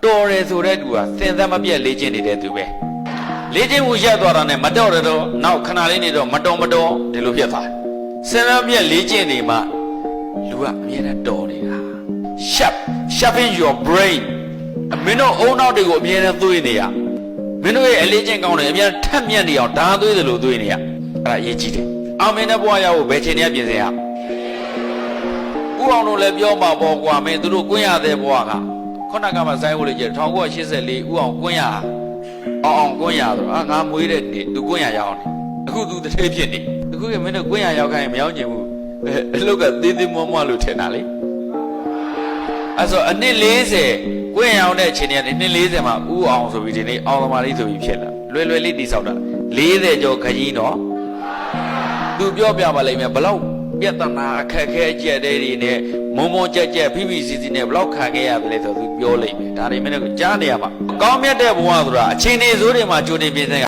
တော်တယ်ဆိုတဲ့သူကသင်သက်မပြတ်လေ့ကျင့်နေတဲ့သူပဲလေ့ကျင့်မှုရပ်သွားတာနဲ့မတော်တော့နောက်ခဏလေးနေတော့မတော်ဒီလိုဖြစ်သွားသင်သက်မပြတ်လေ့ကျင့်နေမှလူကအမြဲတမ်းတော်နေတာ sharpen your brain မင်းတို့အုံနောက်တွေကိုအမြဲတမ်းသွေးနေရမင်းတို့ရဲ့အလေ့ကျင့်ကောင်းတယ်အမြဲထက်မြက်နေအောင်ဓာသွေးတယ်လို့သွေးနေရအဲ့ဒါအရေးကြီးတယ်အောင်မင်းတဲ့ဘဝရောက်ဖို့ဘယ်ချိန်တည်းပြင်ဆင်ရဥအောင်တို့လည်းပြောမှာပေါ့ကွာမင်းတို့ကွင်းရတဲ့ဘဝကခုနကမှစိုင်းဦးလေးကျ1984ဥအောင်ကွင်းရအောင်ကွင်းရဆိုငါမွေးတဲ့နေ့သူကွင်းရရောက်နေအခုသူတစ်ထေးဖြစ်နေအခုကမင်းတို့ကွင်းရရောက်ခိုင်းမရောက်ချင်ဘူးအလုတ်ကသေးသေးမွားမွားလို့ထင်တာလေအဲ့ဆိုအနှစ်40ကွင်းရောက်တဲ့အချိန်ကနေနှစ်40မှာဥအောင်ဆိုပြီးဒီနေ့အောင်သမားလေးဆိုပြီးဖြစ်လာလွယ်လေးတိဆောက်တာ40ကျော်ခကြီးတော့သူပြောပြပါလိမ့်မယ်ဘလောက်ပြဿနာအခက်ခဲကြက်တဲ့တွေနဲ့မုံကြက်ဖိဖိစီစီနဲ့ဘလောက်ခံခဲ့ရပြီလဲဆိုသူပြောလိမ့်မယ်ဒါတွေမင်းတို့ကြားနေရမှာကောင်းမြတ်တဲ့ဘဝဆိုတာအချိန်တွေစိုးတွေမှာကြိုတင်ပြင်ဆင်